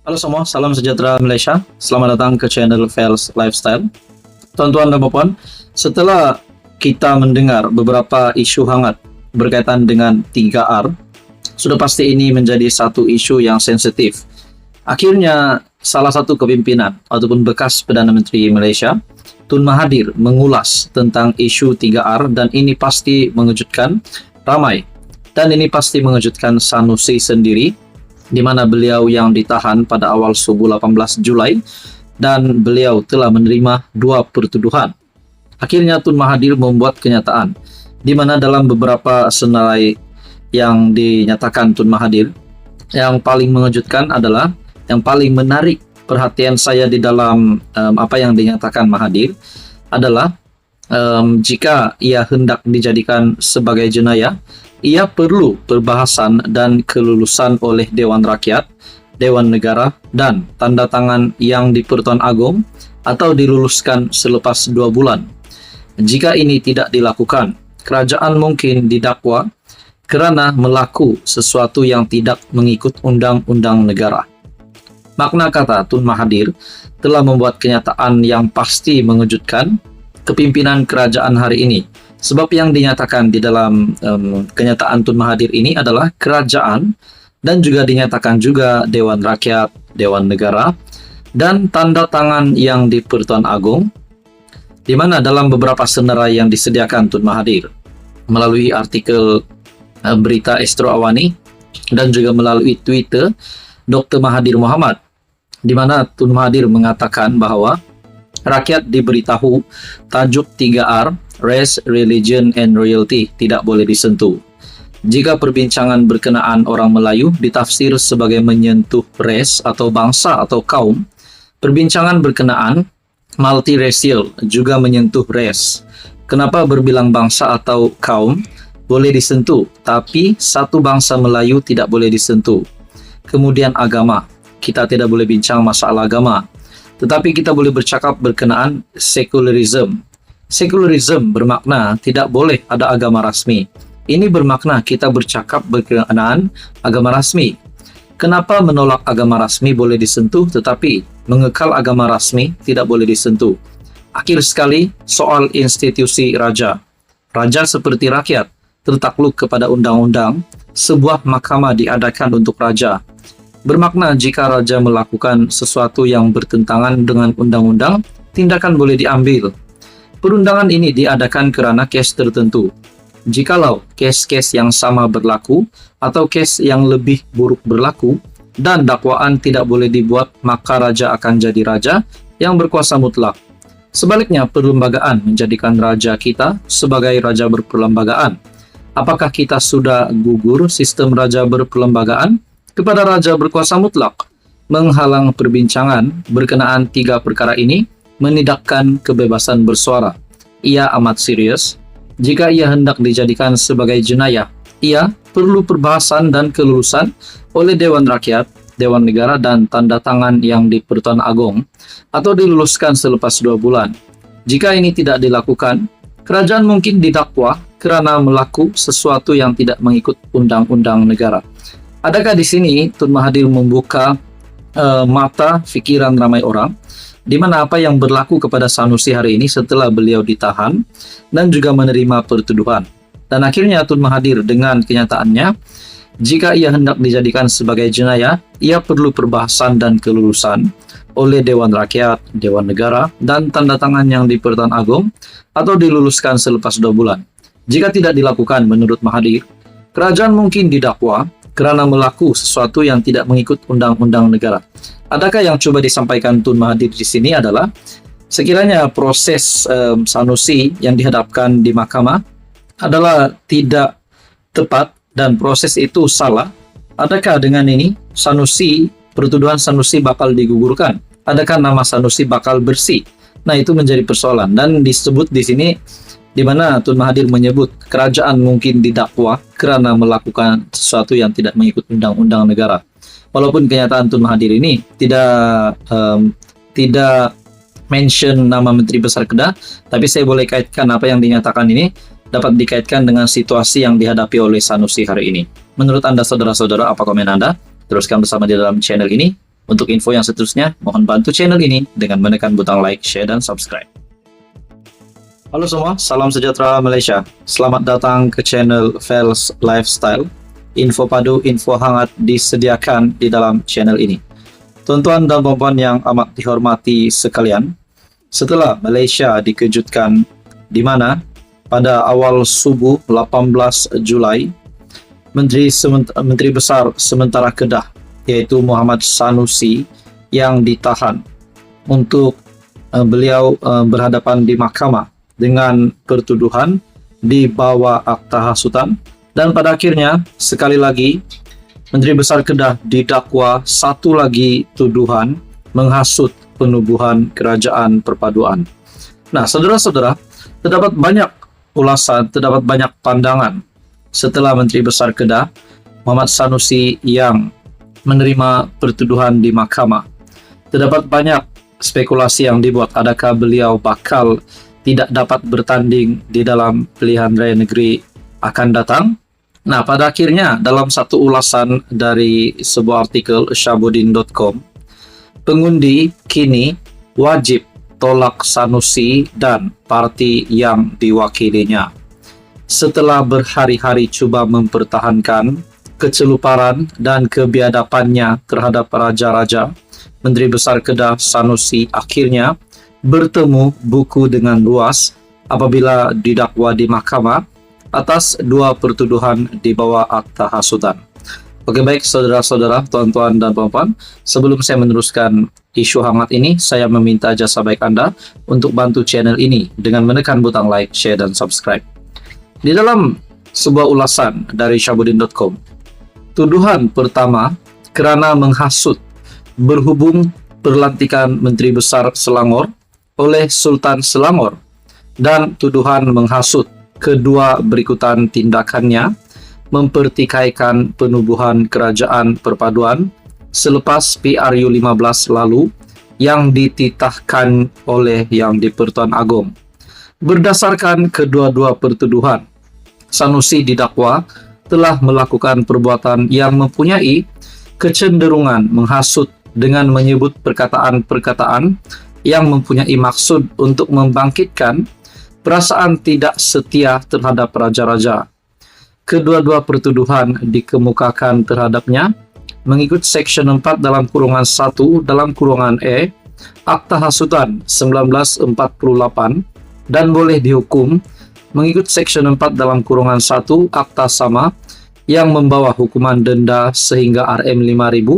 Halo semua, salam sejahtera Malaysia. Selamat datang ke channel Fels Lifestyle. Tuan-tuan dan puan, setelah kita mendengar beberapa isu hangat berkaitan dengan 3R, sudah pasti ini menjadi satu isu yang sensitif. Akhirnya, salah satu kepimpinan ataupun bekas Perdana Menteri Malaysia, Tun Mahathir, mengulas tentang isu 3R dan ini pasti mengejutkan ramai. Dan ini pasti mengejutkan Sanusi sendiri, di mana beliau yang ditahan pada awal subuh 18 Julai dan beliau telah menerima 2 pertuduhan. Akhirnya Tun Mahathir membuat kenyataan di mana dalam beberapa senarai yang dinyatakan Tun Mahathir, yang paling mengejutkan adalah yang paling menarik perhatian saya di dalam apa yang dinyatakan Mahathir adalah jika ia hendak dijadikan sebagai jenayah, ia perlu perbahasan dan kelulusan oleh Dewan Rakyat, Dewan Negara, dan tanda tangan yang di Pertuan Agong atau diluluskan selepas 2 bulan. Jika ini tidak dilakukan, kerajaan mungkin didakwa kerana melaku sesuatu yang tidak mengikut undang-undang negara. Makna kata Tun Mahathir telah membuat kenyataan yang pasti mengejutkan kepimpinan kerajaan hari ini. Sebab yang dinyatakan di dalam kenyataan Tun Mahathir ini adalah kerajaan dan juga dinyatakan juga Dewan Rakyat, Dewan Negara, dan tanda tangan yang di Pertuan Agong, di mana dalam beberapa senarai yang disediakan Tun Mahathir melalui artikel berita Astro Awani dan juga melalui Twitter Dr. Mahathir Mohamad, di mana Tun Mahathir mengatakan bahwa rakyat diberitahu tajuk 3R, Race, Religion, and Royalty tidak boleh disentuh. Jika perbincangan berkenaan orang Melayu ditafsir sebagai menyentuh ras atau bangsa atau kaum, perbincangan berkenaan multiracial juga menyentuh ras. Kenapa berbilang bangsa atau kaum boleh disentuh, tapi satu bangsa Melayu tidak boleh disentuh? Kemudian agama, kita tidak boleh bincang masalah agama, tetapi kita boleh bercakap berkenaan secularism. Secularism bermakna tidak boleh ada agama rasmi. Ini bermakna kita bercakap berkenaan agama rasmi. Kenapa menolak agama rasmi boleh disentuh tetapi mengekal agama rasmi tidak boleh disentuh? Akhir sekali, soal institusi raja. Raja seperti rakyat, tertakluk kepada undang-undang. Sebuah mahkamah diadakan untuk raja. Bermakna jika raja melakukan sesuatu yang bertentangan dengan undang-undang, tindakan boleh diambil. Perundangan ini diadakan kerana kes tertentu. Jikalau kes-kes yang sama berlaku atau kes yang lebih buruk berlaku dan dakwaan tidak boleh dibuat, maka raja akan jadi raja yang berkuasa mutlak. Sebaliknya, perlembagaan menjadikan raja kita sebagai raja berperlembagaan. Apakah kita sudah gugur sistem raja berperlembagaan kepada raja berkuasa mutlak? Menghalang perbincangan berkenaan 3 perkara ini menidakkan kebebasan bersuara. Ia amat serius. Jika ia hendak dijadikan sebagai jenayah, ia perlu perbahasan dan kelulusan oleh Dewan Rakyat, Dewan Negara, dan tanda tangan yang di Pertuan Agong atau diluluskan selepas 2 bulan. Jika ini tidak dilakukan, kerajaan mungkin didakwa kerana melaku sesuatu yang tidak mengikut undang-undang negara. Adakah di sini Tun Mahathir membuka mata fikiran ramai orang, di mana apa yang berlaku kepada Sanusi hari ini setelah beliau ditahan dan juga menerima pertuduhan. Dan akhirnya Tun Mahathir dengan kenyataannya, jika ia hendak dijadikan sebagai jenayah, ia perlu perbahasan dan kelulusan oleh Dewan Rakyat, Dewan Negara, dan tanda tangan yang di Pertuan Agong atau diluluskan selepas 2 bulan. Jika tidak dilakukan menurut Mahathir, kerajaan mungkin didakwa kerana melaku sesuatu yang tidak mengikut undang-undang negara. Adakah yang coba disampaikan Tun Mahathir di sini adalah sekiranya proses Sanusi yang dihadapkan di mahkamah adalah tidak tepat dan proses itu salah, adakah dengan ini pertuduhan Sanusi bakal digugurkan? Adakah nama Sanusi bakal bersih? Nah, itu menjadi persoalan dan disebut di sini di mana Tun Mahathir menyebut kerajaan mungkin didakwa kerana melakukan sesuatu yang tidak mengikut undang-undang negara. Walaupun kenyataan Tun Mahathir ini tidak mention nama Menteri Besar Kedah, tapi saya boleh kaitkan apa yang dinyatakan ini dapat dikaitkan dengan situasi yang dihadapi oleh Sanusi hari ini. Menurut Anda saudara-saudara, apa komen Anda? Teruskan bersama di dalam channel ini. Untuk info yang seterusnya, mohon bantu channel ini dengan menekan butang like, share, dan subscribe. Halo semua, salam sejahtera Malaysia. Selamat datang ke channel Fels Lifestyle. Info padu, info hangat disediakan di dalam channel ini. Tuan-tuan dan puan-puan yang amat dihormati sekalian, setelah Malaysia dikejutkan di mana pada awal subuh 18 Julai, Menteri Besar Sementara Kedah yaitu Muhammad Sanusi yang ditahan untuk beliau berhadapan di mahkamah dengan pertuduhan di bawah akta hasutan, dan pada akhirnya sekali lagi Menteri Besar Kedah didakwa satu lagi tuduhan menghasut penubuhan kerajaan perpaduan. Nah, saudara-saudara, terdapat banyak ulasan, terdapat banyak pandangan setelah Menteri Besar Kedah Muhammad Sanusi yang menerima pertuduhan di mahkamah. Terdapat banyak spekulasi yang dibuat, adakah beliau bakal tidak dapat bertanding di dalam pilihan raya negeri akan datang. Nah, pada akhirnya dalam satu ulasan dari sebuah artikel Syahbudin.com, pengundi kini wajib tolak Sanusi dan parti yang diwakilinya. Setelah berhari-hari cuba mempertahankan keceluparan dan kebiadabannya terhadap raja-raja, Menteri Besar Kedah Sanusi akhirnya bertemu buku dengan luas apabila didakwa di mahkamah atas dua pertuduhan di bawah akta hasutan. Oke, baik saudara-saudara, tuan-tuan dan puan-puan, sebelum saya meneruskan isu hangat ini, saya meminta jasa baik Anda untuk bantu channel ini dengan menekan butang like, share, dan subscribe. Di dalam sebuah ulasan dari Syahbudin.com, tuduhan pertama kerana menghasut berhubung pelantikan Menteri Besar Selangor oleh Sultan Selangor, dan tuduhan menghasut kedua berikutan tindakannya mempertikaikan penubuhan kerajaan perpaduan selepas PRU 15 lalu yang dititahkan oleh Yang di-Pertuan Agong. Berdasarkan kedua-dua pertuduhan, Sanusi didakwa telah melakukan perbuatan yang mempunyai kecenderungan menghasut dengan menyebut perkataan-perkataan yang mempunyai maksud untuk membangkitkan perasaan tidak setia terhadap raja-raja. Kedua-dua pertuduhan dikemukakan terhadapnya mengikut Seksyen 4 dalam kurungan 1 dalam kurungan E Akta Hasutan 1948 dan boleh dihukum mengikut Seksyen 4 dalam kurungan 1 Akta Sama yang membawa hukuman denda sehingga RM5.000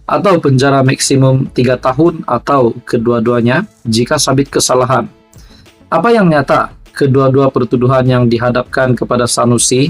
atau penjara maksimum 3 tahun atau kedua-duanya jika sabit kesalahan. Apa yang nyata, kedua-dua pertuduhan yang dihadapkan kepada Sanusi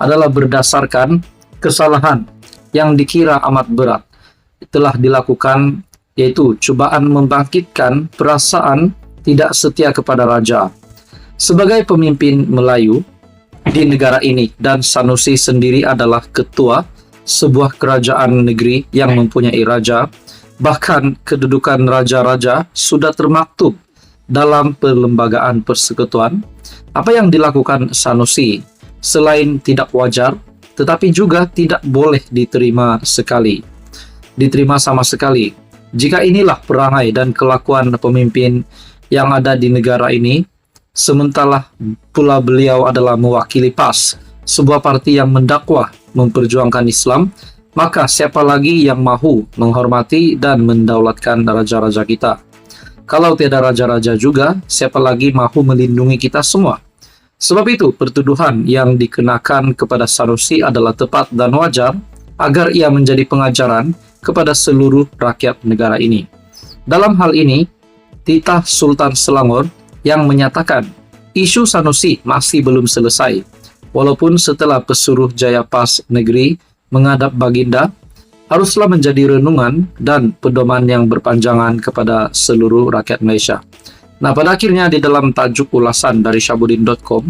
adalah berdasarkan kesalahan yang dikira amat berat telah dilakukan, yaitu cubaan membangkitkan perasaan tidak setia kepada raja. Sebagai pemimpin Melayu di negara ini, dan Sanusi sendiri adalah ketua sebuah kerajaan negeri yang mempunyai raja, bahkan kedudukan raja-raja sudah termaktub dalam perlembagaan persekutuan. Apa yang dilakukan Sanusi selain tidak wajar, tetapi juga tidak boleh diterima sama sekali. Jika inilah perangai dan kelakuan pemimpin yang ada di negara ini, sementara pula beliau adalah mewakili PAS, sebuah parti yang mendakwah memperjuangkan Islam, maka siapa lagi yang mahu menghormati dan mendaulatkan raja-raja kita? Kalau tiada raja-raja juga, siapa lagi mahu melindungi kita semua? Sebab itu, pertuduhan yang dikenakan kepada Sanusi adalah tepat dan wajar agar ia menjadi pengajaran kepada seluruh rakyat negara ini. Dalam hal ini, titah Sultan Selangor yang menyatakan isu Sanusi masih belum selesai, walaupun setelah pesuruh Jaya Pas Negeri menghadap Baginda, haruslah menjadi renungan dan pedoman yang berpanjangan kepada seluruh rakyat Malaysia. Nah, pada akhirnya di dalam tajuk ulasan dari Syahbudin.com,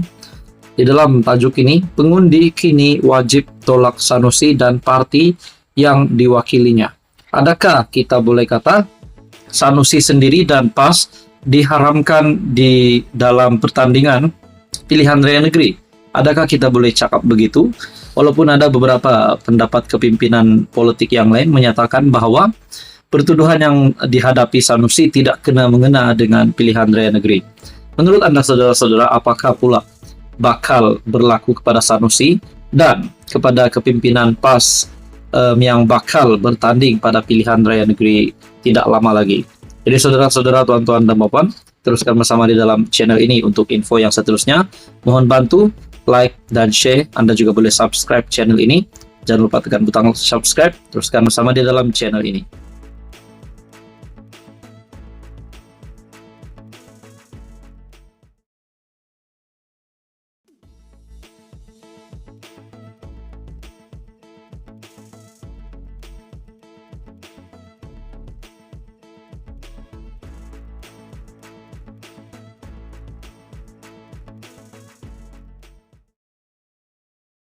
di dalam tajuk ini, pengundi kini wajib tolak Sanusi dan parti yang diwakilinya. Adakah kita boleh kata Sanusi sendiri dan PAS diharamkan di dalam pertandingan pilihan raya negeri? Adakah kita boleh cakap begitu? Walaupun ada beberapa pendapat kepimpinan politik yang lain menyatakan bahwa pertuduhan yang dihadapi Sanusi tidak kena-mengena dengan pilihan Raya Negeri. Menurut Anda saudara-saudara, apakah pula bakal berlaku kepada Sanusi dan kepada kepimpinan PAS yang bakal bertanding pada pilihan Raya Negeri tidak lama lagi? Jadi saudara-saudara, tuan-tuan dan puan, teruskan bersama di dalam channel ini untuk info yang seterusnya. Mohon bantu like dan share. Anda juga boleh subscribe channel ini. Jangan lupa tekan butang subscribe. Teruskan bersama di dalam channel ini.